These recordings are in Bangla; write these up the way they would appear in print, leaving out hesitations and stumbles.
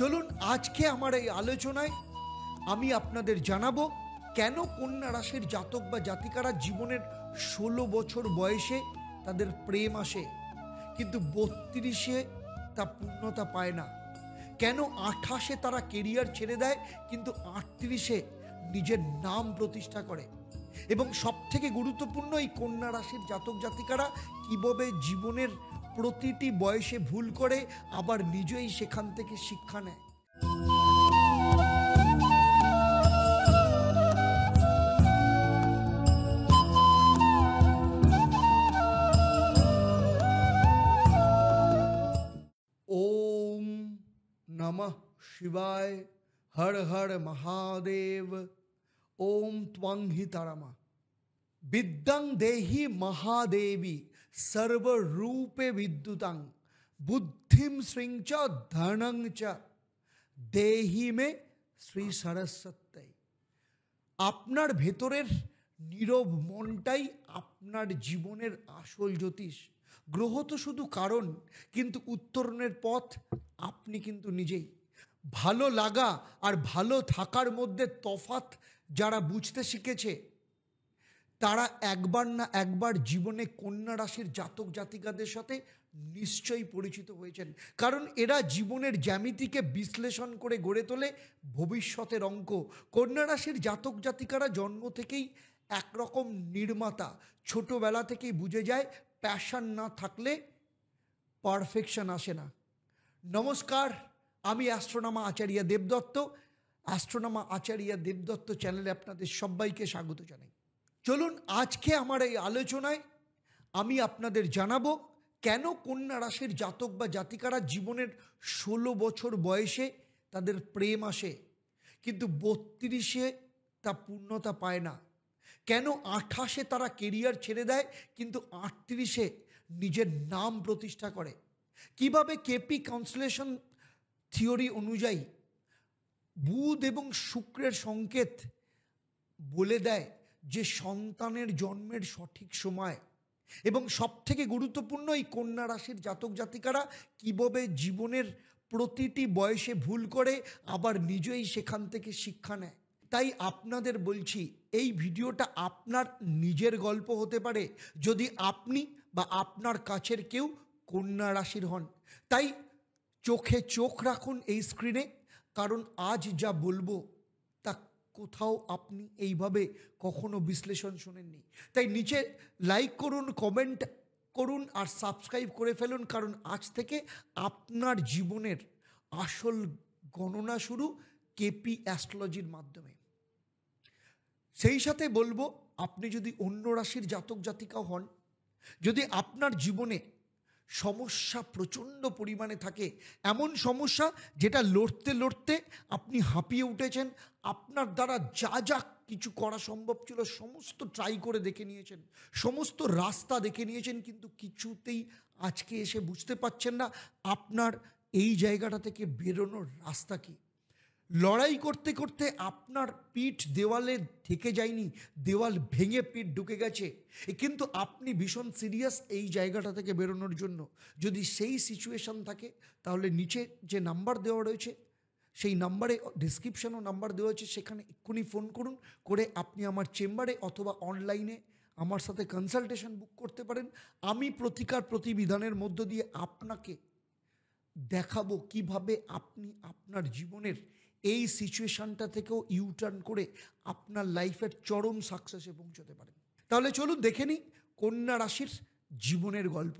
চলুন আজকে আমার এই আলোচনায় আমি আপনাদের জানাবো কেন কন্যা রাশির জাতক বা জাতিকারা জীবনের ১৬ বছর বয়সে তাদের প্রেম আসে কিন্তু ৩২-এ তা পূর্ণতা পায় না, কেন ২৮-এ তারা কেরিয়ার ছেড়ে দেয় কিন্তু ৩৮-এ নিজের নাম প্রতিষ্ঠা করে, এবং সবথেকে গুরুত্বপূর্ণ এই কন্যা রাশির জাতক জাতিকারা কিভাবে জীবনের প্রতিটি বয়সে ভুল করে আবার নিজেই সেখান থেকে শিক্ষা নেয়। ওম নমঃ শিবায়, হর হর মহাদেব, ওম ত্বং হি তারামা। বিদ্যাং দেহি মহাদেবী সর্বরূপে বিদ্যুতাং বুদ্ধিম শ্রীঞ্চ ধনং চ দেহি মে শ্রী সরস্বতী। আপনার ভেতরের নীরব মনটাই আপনার জীবনের আসল জ্যোতিষ। গ্রহ তো শুধু কারণ, কিন্তু উত্তরণের পথ আপনি কিন্তু নিজেই। ভালো লাগা আর ভালো থাকার মধ্যে তফাৎ যারা বুঝতে শিখেছে তারা একবার না একবার জীবনে কন্যা রাশির জাতক জাতিকাদের সাথে নিশ্চয়ই পরিচিত হয়েছেন, কারণ এরা জীবনের জ্যামিতিকে বিশ্লেষণ করে গড়ে তোলে ভবিষ্যতের অঙ্ক। কন্যা রাশির জাতক জাতিকারা জন্ম থেকেই একরকম নির্মাতা, ছোটবেলা থেকেই বুঝে যায় প্যাশন না থাকলে পারফেকশন আসে না। নমস্কার, আমি অ্যাস্ট্রোনমা আচার্য দেবদত্ত। অ্যাস্ট্রোনমা আচার্য দেবদত্ত চ্যানেলে আপনাদের সবাইকে স্বাগত জানাই। চলুন আজকে আমার এই আলোচনায় আমি আপনাদের জানাবো কেন কন্যা রাশির জাতক বা জাতিকারা জীবনের ১৬ বছর বয়সে তাদের প্রেম আসে কিন্তু ৩২-এ তা পূর্ণতা পায় না, কেন ২৮-এ তারা কেরিয়ার ছেড়ে দেয় কিন্তু ৩৮-এ নিজের নাম প্রতিষ্ঠা করে, কিভাবে কেপি কনস্টেলেশন থিওরি অনুযায়ী বুধ এবং শুক্রের সংকেত বলে দেয় যে সন্তানের জন্মের সঠিক সময়, এবং সবথেকে গুরুত্বপূর্ণ এই কন্যা রাশির জাতক জাতিকারা কিভাবে জীবনের প্রতিটি বয়সে ভুল করে আবার নিজেই সেখান থেকে শিক্ষা নেয়। তাই আপনাদের বলছি এই ভিডিওটা আপনার নিজের গল্প হতে পারে যদি আপনি বা আপনার কাছের কেউ কন্যা রাশির হন। তাই চোখে চোখ রাখুন এই স্ক্রিনে, কারণ আজ যা বলবো তা কোথাও আপনি এইভাবে কখনো বিশ্লেষণ শোনেননি। তাই নিচে লাইক করুন, কমেন্ট করুন আর সাবস্ক্রাইব করে ফেলুন, কারণ আজ থেকে আপনার জীবনের আসল গণনা শুরু কেপি অ্যাস্ট্রোলজির মাধ্যমে। সেই সাথে বলবো, আপনি যদি অন্য রাশির জাতক জাতিকাও হন, যদি আপনার জীবনে সমস্যা প্রচণ্ড পরিমাণে থাকে, এমন সমস্যা যেটা লড়তে লড়তে আপনি হাঁপিয়ে উঠেছেন, আপনার দ্বারা যা যা কিছু করা সম্ভব ছিল সমস্ত ট্রাই করে দেখে নিয়েছেন, সমস্ত রাস্তা দেখে নিয়েছেন, কিন্তু কিছুতেই আজকে এসে বুঝতে পারছেন না আপনার এই জায়গাটা থেকে বেরোনোর রাস্তা কী। লড়াই করতে করতে আপনার পিঠ দেওয়ালে ঠেকে যায়নি, দেওয়াল ভেঙে পিঠ ঢুকে গেছে, কিন্তু আপনি ভীষণ সিরিয়াস এই জায়গাটা থেকে বেরোনোর জন্য। যদি সেই সিচুয়েশন থাকে তাহলে নিচে যে নাম্বার দেওয়া রয়েছে সেই নাম্বারে, ডিসক্রিপশনও নাম্বার দেওয়া হয়েছে, সেখানে এক্ষুনি ফোন করুন, করে আপনি আমার চেম্বারে অথবা অনলাইনে আমার সাথে কনসালটেশন বুক করতে পারেন। আমি প্রতিকার প্রতিবিধানের মধ্য দিয়ে আপনাকে দেখাবো কিভাবে আপনি আপনার জীবনের এই সিচুয়েশনটা থেকেও ইউটার্ন করে আপনার লাইফের চরম সাকসেসে পৌঁছতে পারেন। তাহলে চলুন দেখে নিই কন্যা রাশির জীবনের গল্প।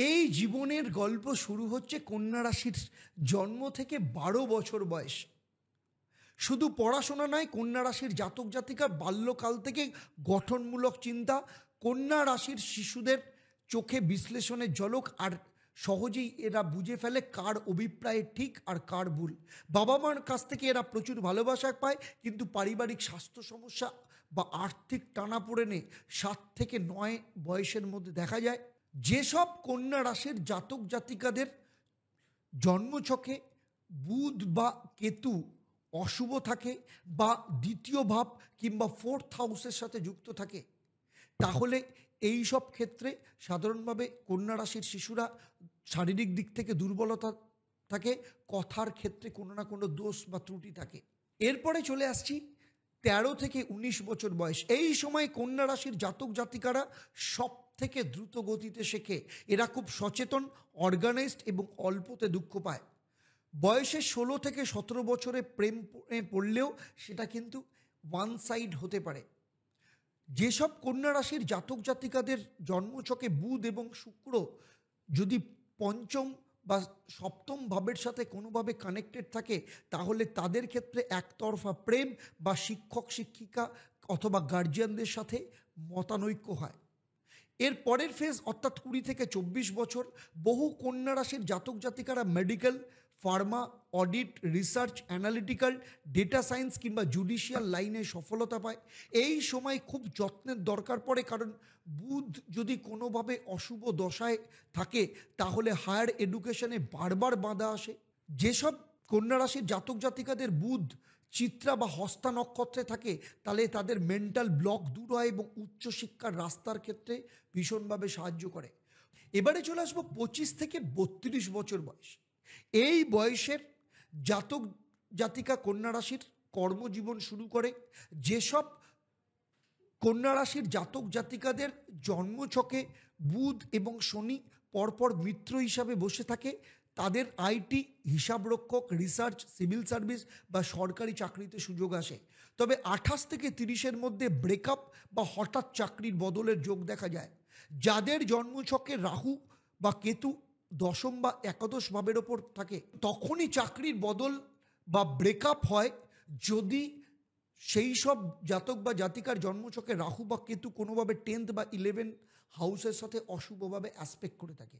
এই জীবনের গল্প শুরু হচ্ছে কন্যা রাশির জন্ম থেকে ১২ বছর বয়স। শুধু পড়াশোনা নয়, কন্যা রাশির জাতক জাতিকার বাল্যকাল থেকে গঠনমূলক চিন্তা, কন্যা রাশির শিশুদের চোখে বিশ্লেষণের ঝলক, আর সহজেই এরা বুঝে ফেলে কার অভিপ্রায় ঠিক আর কার ভুল। বাবা মার কাছ থেকে এরা প্রচুর ভালোবাসা পায়, কিন্তু পারিবারিক স্বাস্থ্য সমস্যা বা আর্থিক টানাপোড়েনে ৭ থেকে ৯ বয়সের মধ্যে দেখা যায়। যেসব কন্যা রাশির জাতক জাতিকাদের জন্মছকে বুধ বা কেতু অশুভ থাকে বা দ্বিতীয় ভাব কিংবা 4th হাউসের সাথে যুক্ত থাকে, তাহলে এই সব ক্ষেত্রে সাধারণভাবে কন্যা রাশির শিশুরা শারীরিক দিক থেকে দুর্বলতা থাকে, কথার ক্ষেত্রে কোনো না কোনো দোষ বা ত্রুটি থাকে। এরপরে চলে আসছি 13 থেকে 19 বছর বয়স। এই সময় কন্যা রাশির জাতক জাতিকারা সব থেকে দ্রুত গতিতে শেখে। এরা খুব সচেতন, অর্গানাইজড এবং অল্পতে দুঃখ পায়। বয়সে 16 থেকে 17 বছরে প্রেম পড়লেও সেটা কিন্তু ওয়ান সাইড হতে পারে। যেসব কন্যা রাশির জাতক জাতিকাদের জন্মছকে বুধ এবং শুক্র যদি পঞ্চম বা সপ্তম ভাবের সাথে কোনোভাবে কানেক্টেড থাকে, তাহলে তাদের ক্ষেত্রে একতরফা প্রেম বা শিক্ষক শিক্ষিকা অথবা গার্জিয়ানদের সাথে মতানৈক্য হয়। এর পরের ফেজ অর্থাৎ 20 থেকে 24 বছর, বহু কন্যা রাশির জাতক জাতিকারা medical, Pharma, audit, research, analytical, data science কিংবা জুডিশিয়াল লাইনে সফলতা পায়। এই সময় খুব যত্নের দরকার পড়ে, কারণ বুধ যদি কোনোভাবে অশুভ দশায় থাকে তাহলে হায়ার এডুকেশনে বারবার বাধা আসে। যেসব কন্যা রাশির জাতক জাতিকাদের বুধ চিত্রা বা হস্তা নক্ষত্রে থাকে, তাহলে তাদের মেন্টাল ব্লক দূর হয় এবং উচ্চশিক্ষার রাস্তার ক্ষেত্রে ভীষণভাবে সাহায্য করে। এবারে চলে আসবো 25 থেকে 32 বছর বয়স। এই বয়সের জাতক জাতিকা কন্যা রাশির কর্মজীবন শুরু করে। যেসব কন্যা রাশির জাতক জাতিকাদের জন্মছকে বুধ এবং শনি পরপর মিত্র হিসাবে বসে থাকে, তাদের আইটি, হিসাবরক্ষক, রিসার্চ, সিভিল সার্ভিস বা সরকারি চাকরিতে সুযোগ আসে। তবে 28 থেকে 30-এর মধ্যে ব্রেকআপ বা হঠাৎ চাকরির বদলের যোগ দেখা যায়। যাদের জন্মছকে রাহু বা কেতু দশম বা একাদশ ভাবের ওপর থাকে, তখনই চাকরির বদল বা ব্রেকআপ হয় যদি সেই সব জাতক বা জাতিকার জন্মছকে রাহু বা কেতু কোনোভাবে 10th বা 11 হাউসের সাথে অশুভভাবে অ্যাসপেক্ট করে থাকে।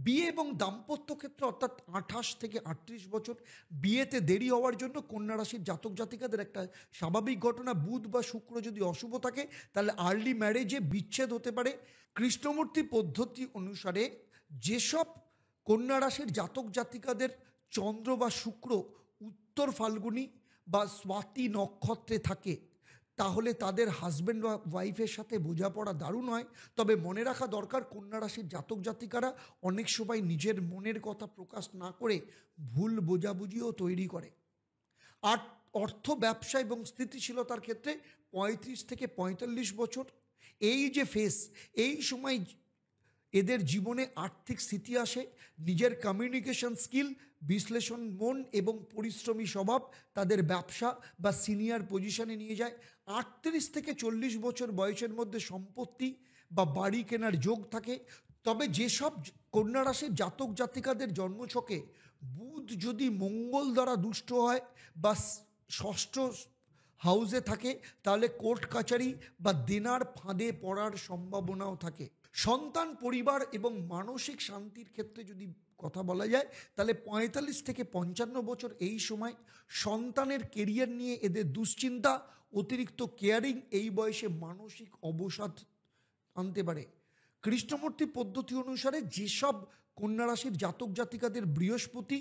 বিয়ে এবং দাম্পত্য ক্ষেত্রে অর্থাৎ 28 থেকে 38 বছর, বিয়েতে দেরি হওয়ার জন্য কন্যা রাশির জাতক জাতিকাদের একটা স্বাভাবিক ঘটনা। বুধ বা শুক্র যদি অশুভ থাকে তাহলে আর্লি ম্যারেজে বিচ্ছেদ হতে পারে। কৃষ্ণমূর্তি পদ্ধতি অনুসারে যেসব কন্যা রাশির জাতক জাতিকাদের চন্দ্র বা শুক্র উত্তর ফাল্গুনী বা স্বাতি নক্ষত্রে থাকে, তাহলে তাদের হাজব্যান্ড বা ওয়াইফের সাথে বোঝাপড়া দারুণ হয়। তবে মনে রাখা দরকার, কন্যা রাশির জাতক জাতিকারা অনেক সময় নিজের মনের কথা প্রকাশ না করে ভুল বোঝাবুঝিও তৈরি করে। আর অর্থ, ব্যবসা এবং স্থিতিশীলতার ক্ষেত্রে 35 থেকে 45 বছর এই যে ফেস, এই সময় এদের জীবনে আর্থিক স্থিতি আসে। নিজের কমিউনিকেশন স্কিল, বিশ্লেষণ মন এবং পরিশ্রমী স্বভাব তাদের ব্যবসা বা সিনিয়র পজিশনে নিয়ে যায়। 38 থেকে 40 বছর বয়সের মধ্যে সম্পত্তি বা বাড়ি কেনার যোগ থাকে। তবে যেসব কন্যা রাশির জাতক জাতিকাদের জন্মছকে বুধ যদি মঙ্গল দ্বারা দুষ্ট হয় বা ষষ্ঠ হাউসে থাকে, তাহলে কোর্ট কাচারি বা দেনার ফাঁদে পড়ার সম্ভাবনাও থাকে। সন্তান, পরিবার এবং মানসিক শান্তির ক্ষেত্রে যদি কথা বলা যায়, তাহলে 45 থেকে 55 বছর এই সময় সন্তানের কেরিয়ার নিয়ে এদের দুশ্চিন্তা, অতিরিক্ত কেয়ারিং এই বয়সে মানসিক অবসাদ আনতে পারে। কৃষ্ণমূর্তি পদ্ধতি অনুসারে যেসব কন্যা রাশির জাতক জাতিকাদের বৃহস্পতি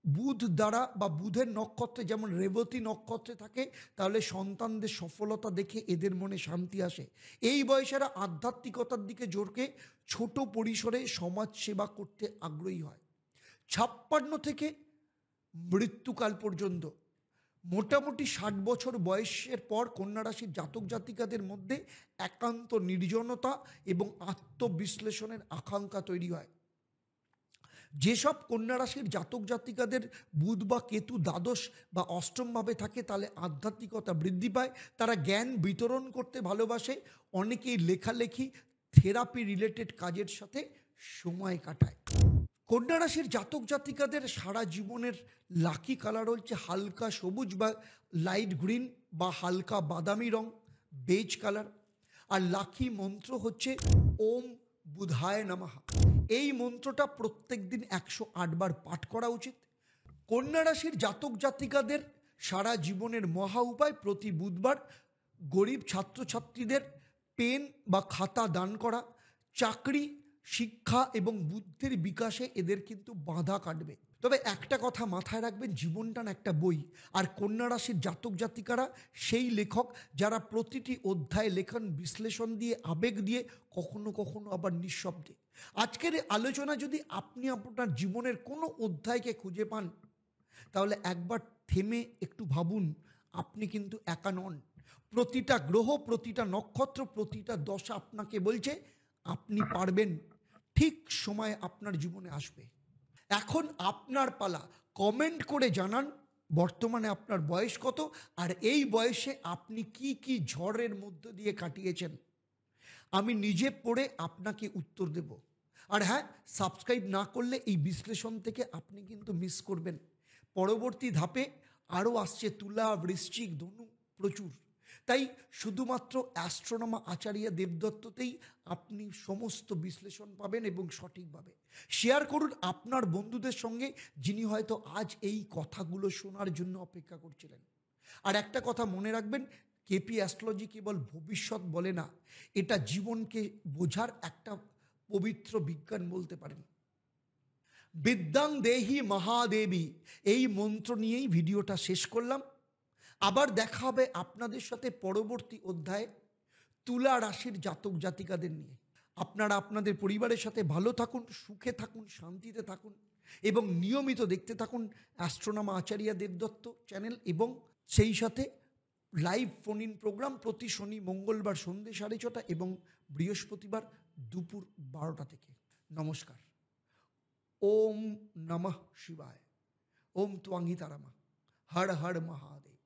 বুধ দ্বারা বা বুধের নক্ষত্রে যেমন রেবতী নক্ষত্রে থাকে, তাহলে সন্তানদের সফলতা দেখে এদের মনে শান্তি আসে। এই বয়সেরা আধ্যাত্মিকতার দিকে জোরকে ছোট পরিসরে সমাজ সেবা করতে আগ্রহী হয়। 56 থেকে মৃত্যুকাল পর্যন্ত মোটামুটি 60 বছর বয়সের পর কন্যা রাশির জাতক জাতিকাদের মধ্যে একান্ত নির্জনতা এবং আত্মবিশ্লেষণের আকাঙ্ক্ষা তৈরি হয়। যেসব কন্যা রাশির জাতক জাতিকাদের বুধ বা কেতু দ্বাদশ বা অষ্টম ভাবে থাকে, তাহলে আধ্যাত্মিকতা বৃদ্ধি পায়। তারা জ্ঞান বিতরণ করতে ভালোবাসে। অনেকেই লেখালেখি, থেরাপি রিলেটেড কাজের সাথে সময় কাটায়। কন্যা রাশির জাতক জাতিকাদের সারা জীবনের লাকি কালার হচ্ছে হালকা সবুজ বা লাইট গ্রিন বা হালকা বাদামি রং, বেজ কালার। আর লাকি মন্ত্র হচ্ছে ওম বুধায় নমঃ। এই মন্ত্রটা প্রত্যেক দিন 108 বার পাঠ করা উচিত। কন্যা রাশির জাতক জাতিকাদের সারা জীবনের মহা উপায় প্রতি বুধবার গরিব ছাত্রছাত্রীদের পেন বা খাতা দান করা। চাকরি, শিক্ষা এবং বুদ্ধির বিকাশে এদের কিন্তু বাধা কাটবে। তবে একটা কথা মাথায় রাখবেন, জীবনটা একটা বই, আর কন্যা রাশির জাতক জাতিকারা সেই লেখক যারা প্রতিটি অধ্যায় লেখন বিশ্লেষণ দিয়ে, আবেগ দিয়ে, কখনো কখনো আবার নিঃশব্দে। আজকের এই আলোচনা যদি আপনি আপনার জীবনের কোনো অধ্যায়কে খুঁজে পান, তাহলে একবার থেমে একটু ভাবুন, আপনি কিন্তু একা নন। প্রতিটা গ্রহ, প্রতিটা নক্ষত্র, প্রতিটা দশা আপনাকে বলছে আপনি পারবেন, ঠিক সময় আপনার জীবনে আসবে। এখন আপনার পালা। কমেন্ট করে জানান বর্তমানে আপনার বয়স কত, আর এই বয়সে আপনি কি কি ঝড়ের মধ্য দিয়ে কাটিয়েছেন। আমি নিজে পড়ে আপনাকে উত্তর দেব। আর হ্যাঁ, সাবস্ক্রাইব না করলে এই বিশ্লেষণ থেকে আপনি কিন্তু মিস করবেন। পরবর্তী ধাপে আরও আসছে তুলা, বৃশ্চিক, ধনু, প্রচুর। তাই শুধুমাত্র অ্যাস্ট্রোনমার আচার্য দেবদত্ততেই আপনি সমস্ত বিশ্লেষণ পাবেন এবং সঠিকভাবে। শেয়ার করুন আপনার বন্ধুদের সঙ্গে, যিনি হয়তো আজ এই কথাগুলো শোনার জন্য অপেক্ষা করছিলেন। আর একটা কথা মনে রাখবেন, কেপি অ্যাস্ট্রোলজি কেবল ভবিষ্যৎ বলে না, এটা জীবনকে বোঝার একটা পবিত্র বিজ্ঞান বলতে পারেন। বিদ্যাং দেহি মহাদেবী, এই মন্ত্র নিয়েই ভিডিওটা শেষ করলাম। আবার দেখা হবে আপনাদের সাথে পরবর্তী অধ্যায়ে তুলা রাশির জাতক জাতিকাদের নিয়ে। আপনারা আপনাদের পরিবারের সাথে ভালো থাকুন, সুখে থাকুন, শান্তিতে থাকুন এবং নিয়মিত দেখতে থাকুন অ্যাস্ট্রোনমার আচার্য দেবদত্ত চ্যানেল, এবং সেই সাথে লাইভ ফোন ইন প্রোগ্রাম প্রতি শনি মঙ্গলবার সন্ধ্যে 6:30 এবং বৃহস্পতিবার দুপুর 12টা থেকে। নমস্কার। ওম নমঃ শিবায়। ওম ত্বংহি তারামা। হর হর মহাদেব।